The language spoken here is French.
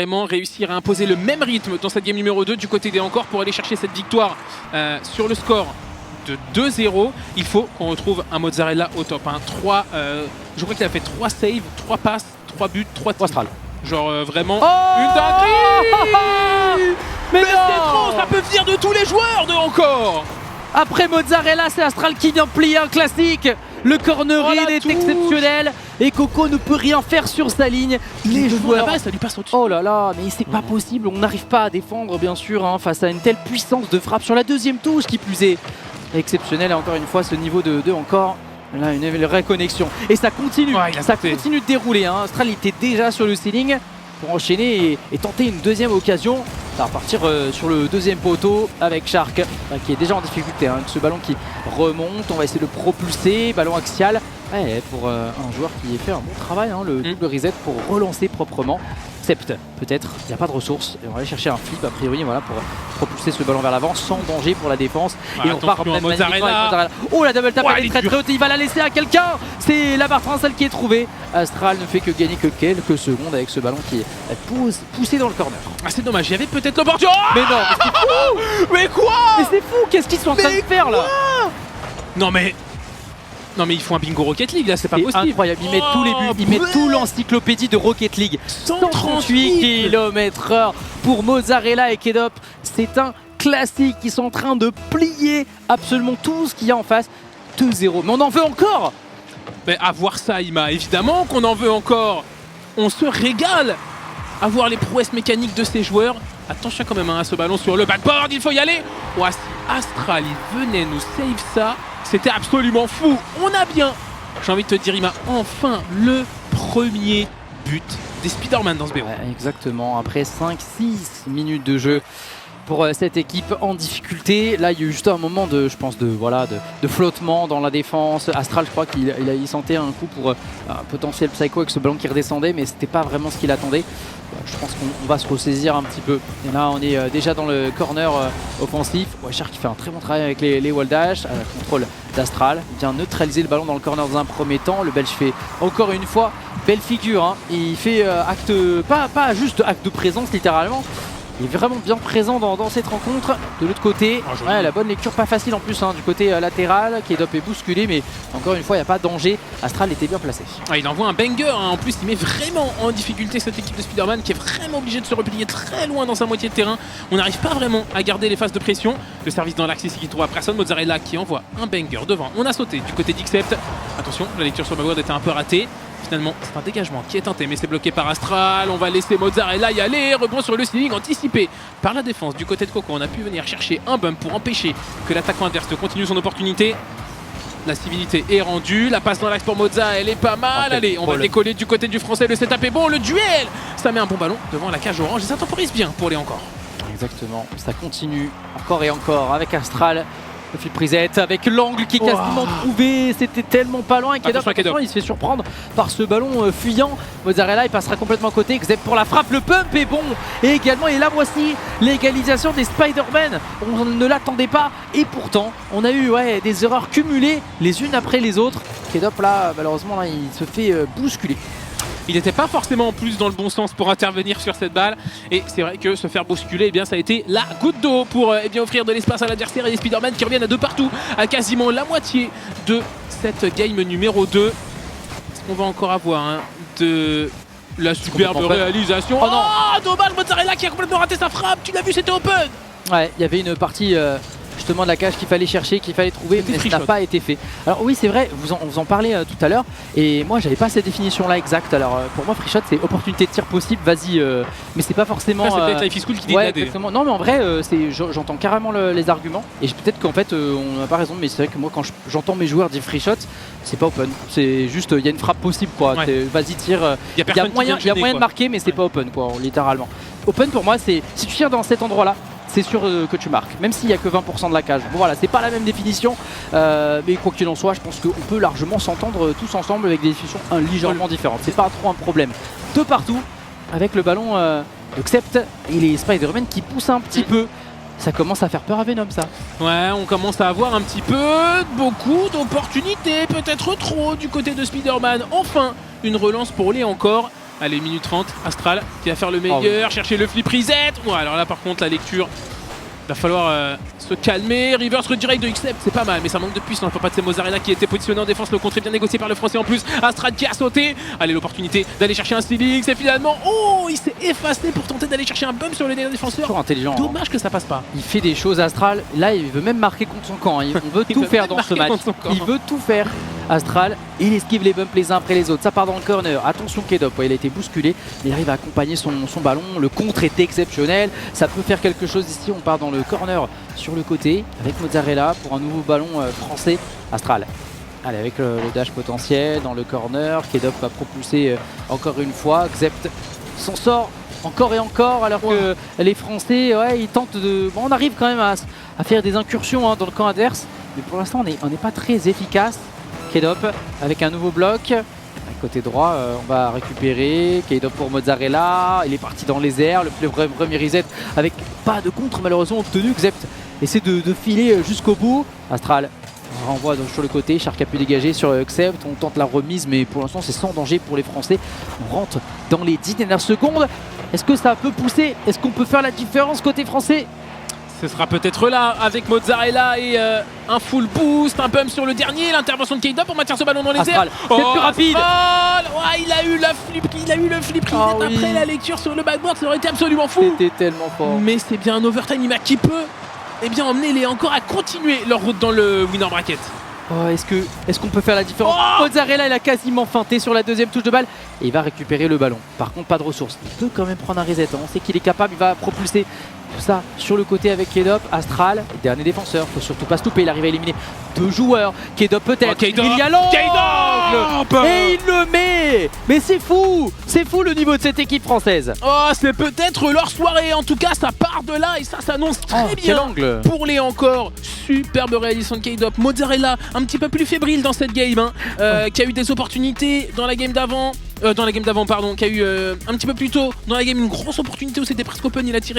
Vraiment réussir à imposer le même rythme dans cette game numéro 2 du côté des Encore pour aller chercher cette victoire sur le score de 2-0. Il faut qu'on retrouve un Mozzarella au top. Hein. Je crois qu'il a fait 3 saves, 3 passes, 3 buts, 3 Astral. Genre vraiment une dinguerie. Mais c'est trop, ça peut venir de tous les joueurs de Encore. Après Mozzarella, c'est Astral qui vient plier un classique. Le corner est exceptionnel et Coco ne peut rien faire sur sa ligne. Les joueurs, ça lui passe au-dessus. Oh là là, mais c'est pas possible. On n'arrive pas à défendre, bien sûr, hein, face à une telle puissance de frappe sur la deuxième touche qui plus est. Exceptionnel, et encore une fois, ce niveau de 2 encore. Là, une vraie connexion. Et ça continue, ça continue de dérouler. Hein. Astral était déjà sur le ceiling pour enchaîner et tenter une deuxième occasion. Ça va repartir sur le deuxième poteau avec Shark qui est déjà en difficulté. Hein. Ce ballon qui remonte, on va essayer de le propulser. Ballon axial. Ouais, pour un joueur qui fait un bon travail, hein, le double reset pour relancer proprement. Except, peut-être, il n'y a pas de ressources. Et on va aller chercher un flip a priori voilà, pour propulser ce ballon vers l'avant sans danger pour la défense. Et on part en Mozzarella. Oh, la double tap, elle est très très haute. Il va la laisser à quelqu'un. C'est la barre transversale qui est trouvée. Astral ne fait que gagner que quelques secondes avec ce ballon qui est poussé dans le corner. Ah, c'est dommage, il y avait peut-être l'opportunité. Mais non, mais c'est fou. Mais quoi? Mais c'est fou, qu'est-ce qu'ils sont en train de faire là? Non mais ils font un bingo Rocket League là, c'est pas possible. Incroyable, ils mettent tous les buts, ils mettent tout l'encyclopédie de Rocket League. 138 km/h pour Mozzarella et Kedop. C'est un classique, ils sont en train de plier absolument tout ce qu'il y a en face. 2-0, mais on en veut encore. Mais à voir ça, Ima, évidemment qu'on en veut encore. On se régale à voir les prouesses mécaniques de ces joueurs. Attention quand même à ce ballon sur le backboard, il faut y aller. Oh, si Astral, il venait nous save ça. C'était absolument fou. On a bien, j'ai envie de te dire, Ima, enfin le premier but des Spider-Man dans ce BO. Ouais, exactement, après 5-6 minutes de jeu pour cette équipe en difficulté. Là, il y a eu juste un moment de, je pense, de flottement dans la défense. Astral, je crois qu'il sentait un coup pour un potentiel psycho avec ce ballon qui redescendait, mais c'était pas vraiment ce qu'il attendait. Je pense qu'on va se ressaisir un petit peu. Et là, on est déjà dans le corner offensif. Shark qui fait un très bon travail avec les wall dash, contrôle d'Astral. Il vient neutraliser le ballon dans le corner dans un premier temps. Le Belge fait encore une fois belle figure. Hein. Il fait acte, pas juste acte de présence littéralement. Il est vraiment bien présent dans cette rencontre. De l'autre côté, la bonne lecture, pas facile en plus du côté latéral. Kedop est bousculé, mais encore une fois, il n'y a pas de danger. Astral était bien placé. Il envoie un banger, hein. En plus il met vraiment en difficulté cette équipe de Spider-Man qui est vraiment obligée de se replier très loin dans sa moitié de terrain. On n'arrive pas vraiment à garder les phases de pression. Le service dans l'axe ici qui trouve à personne. Mozzarella qui envoie un banger devant. On a sauté du côté d'Except. Attention, la lecture sur le backboard était un peu ratée. Finalement, c'est un dégagement qui est tenté, mais c'est bloqué par Astral. On va laisser Mozzarella y aller. Rebond sur le ceiling anticipé par la défense du côté de Coco. On a pu venir chercher un bump pour empêcher que l'attaquant adverse continue son opportunité. La civilité est rendue. La passe dans l'axe pour Mozza, elle est pas mal. Allez, on va décoller du côté du français. Le setup est bon. Le duel, ça met un bon ballon devant la cage orange et ça temporise bien pour les Encore. Exactement, ça continue encore et encore avec Astral. Le flip reset avec l'angle qui est quasiment trouvé, c'était tellement pas loin. Kedop, il se fait surprendre par ce ballon fuyant. Mozzarella, il passera complètement à côté. Xep pour la frappe, le pump est bon. Et également, et là voici l'égalisation des Spider-Man. On ne l'attendait pas et pourtant, on a eu des erreurs cumulées les unes après les autres. Kedop là, malheureusement, là, il se fait bousculer. Il n'était pas forcément en plus dans le bon sens pour intervenir sur cette balle. Et c'est vrai que se faire bousculer, eh bien, ça a été la goutte d'eau pour offrir de l'espace à l'adversaire et les Spider-Man qui reviennent à deux partout à quasiment la moitié de cette game numéro 2. Est-ce qu'on va encore avoir de la superbe réalisation? Oh non, dommage, Mozzarella qui a complètement raté sa frappe. Tu l'as vu, c'était open. Ouais, il y avait une partie justement de la cage qu'il fallait chercher, qu'il fallait trouver, mais ça n'a pas été fait. Alors oui, c'est vrai, vous en parlez tout à l'heure, et moi j'avais pas cette définition là exacte. Alors pour moi, free shot c'est opportunité de tir possible, vas-y, mais c'est pas forcément. C'est peut-être Life is Cool qui dit exactement. Non, mais en vrai, j'entends carrément les arguments, et peut-être qu'en fait on n'a pas raison, mais c'est vrai que moi quand j'entends mes joueurs dire free shot, c'est pas open, c'est juste il y a une frappe possible quoi. Vas-y, tire. Il y a moyen de marquer, mais c'est pas open quoi, littéralement. Open pour moi, c'est si tu tires dans cet endroit là, c'est sûr que tu marques, même s'il n'y a que 20% de la cage. Bon voilà, c'est pas la même définition, mais quoi qu'il en soit, je pense qu'on peut largement s'entendre tous ensemble avec des définitions légèrement différentes. C'est pas trop un problème. De partout, avec le ballon de Xept et les Spider-Man qui poussent un petit peu. Ça commence à faire peur à Venom, ça. Ouais, on commence à avoir un petit peu, beaucoup d'opportunités, peut-être trop du côté de Spider-Man. Enfin, une relance pour les Encore. Allez, minute 30, Astral qui va faire le meilleur, chercher le flip reset. Ouais, alors là par contre la lecture, il va falloir se calmer. Reverse redirect de Xcept, c'est pas mal, mais ça manque de puissance. Pas de ces Mozzarella qui était positionné en défense. Le contre est bien négocié par le français en plus. Astral qui a sauté. Allez, l'opportunité d'aller chercher un Steelix. Et finalement, oh, il s'est effacé pour tenter d'aller chercher un bump sur le dernier défenseur. Toujours intelligent. Dommage que ça passe pas. Il fait des choses Astral. Là, il veut même marquer contre son camp. On veut tout faire dans ce match. Il veut tout faire. Astral, il esquive les bumps les uns après les autres. Ça part dans le corner. Attention Kedop, il a été bousculé. Il arrive à accompagner son ballon. Le contre est exceptionnel. Ça peut faire quelque chose ici. On part dans le corner sur le côté avec Mozzarella pour un nouveau ballon français. Astral. Allez, avec le dash potentiel dans le corner. Kedop va propulser encore une fois. Xcept s'en sort encore et encore alors que les Français, ils tentent de... Bon, on arrive quand même à faire des incursions dans le camp adverse. Mais pour l'instant, on n'est pas très efficace. Kedop avec un nouveau bloc. Côté droit, on va récupérer. Kedop pour Mozzarella. Il est parti dans les airs. Le premier reset avec pas de contre malheureusement obtenu. Xcept essaie de filer jusqu'au bout. Astral renvoie donc sur le côté. Shark a pu dégager sur Xcept. On tente la remise, mais pour l'instant, c'est sans danger pour les Français. On rentre dans les 10 dernières secondes. Est-ce que ça peut pousser? Est-ce qu'on peut faire la différence côté français? Ce sera peut-être là avec Mozzarella et un full boost, un bump sur le dernier, l'intervention de Kedop pour maintenir ce ballon dans les airs. C'est plus rapide. Ouais, il a eu le flip reset après la lecture sur le backboard, ça aurait été absolument fou. C'était tellement fort. Mais c'est bien un overtime qui peut emmener les encore à continuer leur route dans le winner bracket. Oh, est-ce qu'on peut faire la différence? Mozzarella, il a quasiment feinté sur la deuxième touche de balle et il va récupérer le ballon. Par contre, pas de ressources. Il peut quand même prendre un reset. On sait qu'il est capable, il va propulser tout ça sur le côté avec Kedop. Astral, dernier défenseur, faut surtout pas se louper. Il arrive à éliminer 2 joueurs. Kedop peut-être. Il y a l'angle et il le met. Mais c'est fou le niveau de cette équipe française. Oh, c'est peut-être leur soirée. En tout cas, ça part de là et ça s'annonce très bien. Quel angle pour les encore. Superbe réalisation de Kedop. Mozzarella, un petit peu plus fébrile dans cette game, qui a eu des opportunités dans la game d'avant. Qui a eu un petit peu plus tôt dans la game une grosse opportunité où c'était presque open. Il a tiré.